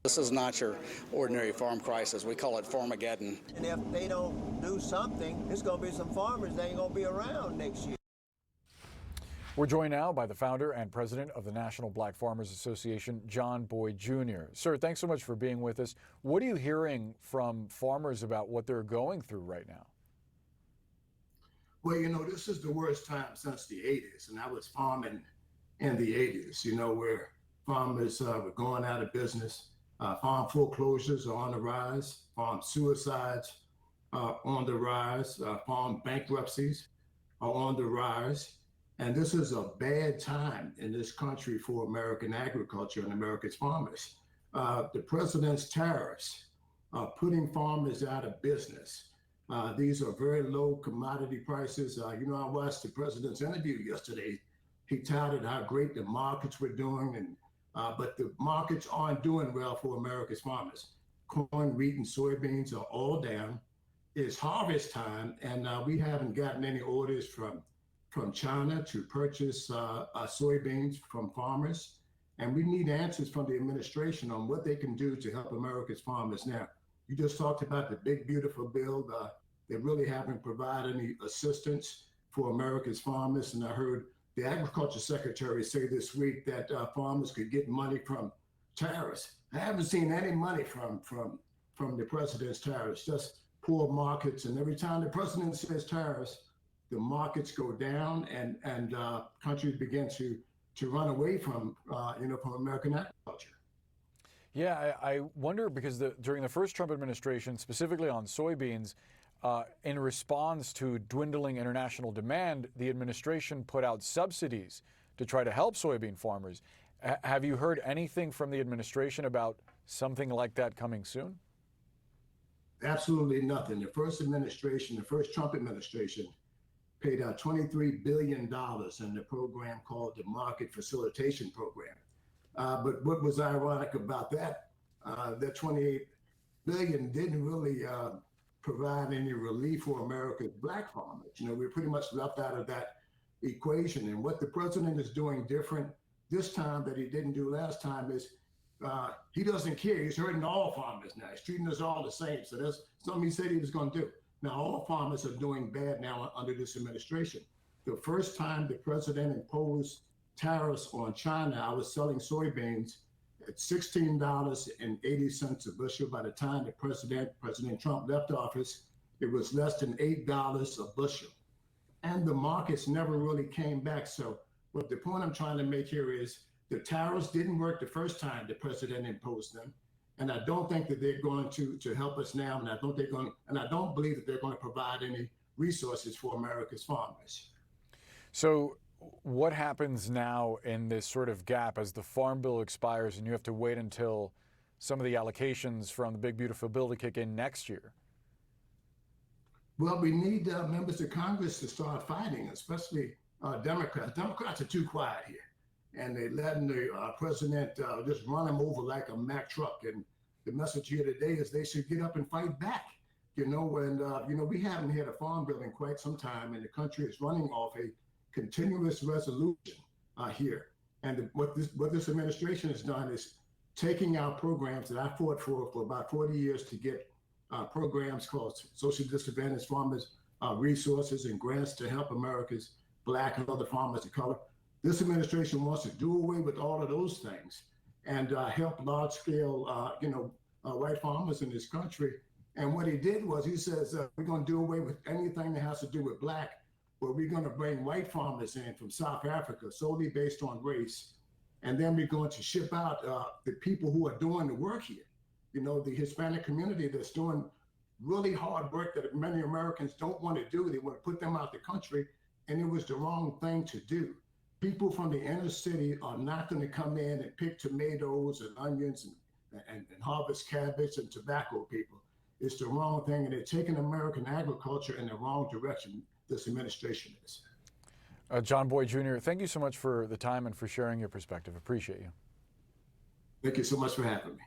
This is not your ordinary farm crisis. We call it Farmageddon. And if they don't do something, there's going to be some farmers that ain't going to be around next year. We're joined now by the founder and president of the National Black Farmers Association, John Boyd Jr. Sir, thanks so much for being with us. What are you hearing from farmers about what they're going through right now? Well, this is the worst time since the 80s, and I was farming in the 80s, where farmers were going out of business. Farm foreclosures are on the rise, farm suicides are on the rise, farm bankruptcies are on the rise. And this is a bad time in this country for American agriculture and America's farmers. The president's tariffs are putting farmers out of business. These are very low commodity prices. I watched the president's interview yesterday. He touted how great the markets were doing, but the markets aren't doing well for America's farmers. Corn, wheat, and soybeans are all down. It's harvest time, and we haven't gotten any orders from China to purchase soybeans from farmers. And we need answers from the administration on what they can do to help America's farmers. Now, you just talked about the big, beautiful bill. They really haven't provided any assistance for America's farmers. And I heard the agriculture secretary say this week that farmers could get money from tariffs. I haven't seen any money from the president's tariffs, just poor markets. And every time the president says tariffs, the markets go down and countries begin to run away from American agriculture. Yeah, I wonder because during the first Trump administration, specifically on soybeans, in response to dwindling international demand, the administration put out subsidies to try to help soybean farmers. Have you heard anything from the administration about something like that coming soon? Absolutely nothing. The first Trump administration, paid out $23 billion in the program called the Market Facilitation Program. But what was ironic about that, that $28 billion didn't really provide any relief for America's black farmers. We're pretty much left out of that equation. And what the president is doing different this time that he didn't do last time is he doesn't care. He's hurting all farmers now. He's treating us all the same. So that's something he said he was going to do. Now, all farmers are doing bad now under this administration. The first time the president imposed tariffs on China, I was selling soybeans at $16.80 a bushel. By the time the President Trump left office, it was less than $8 a bushel. And the markets never really came back. So what the point I'm trying to make here is the tariffs didn't work the first time the president imposed them. And I don't think that they're going to help us now. And I don't believe that they're going to provide any resources for America's farmers. So what happens now in this sort of gap as the Farm Bill expires and you have to wait until some of the allocations from the Big Beautiful Bill to kick in next year? Well, we need members of Congress to start fighting, especially Democrats. Democrats are too quiet here. And they're letting the president just run them over like a Mack truck. And the message here today is they should get up and fight back. We haven't had a farm bill in quite some time, and the country is running off a continuous resolution here. And what this administration has done is taking our programs that I fought for about 40 years to get programs called Social Disadvantaged Farmers Resources and grants to help America's Black and other farmers of color. This administration wants to do away with all of those things and help large-scale, white farmers in this country. And what he did was he says, we're going to do away with anything that has to do with Black, but we're going to bring white farmers in from South Africa solely based on race. And then we're going to ship out the people who are doing the work here. The Hispanic community that's doing really hard work that many Americans don't want to do. They want to put them out the country, and it was the wrong thing to do. People from the inner city are not going to come in and pick tomatoes and onions and harvest cabbage and tobacco people. It's the wrong thing, and they're taking American agriculture in the wrong direction, this administration is. John Boyd Jr., thank you so much for the time and for sharing your perspective. Appreciate you. Thank you so much for having me.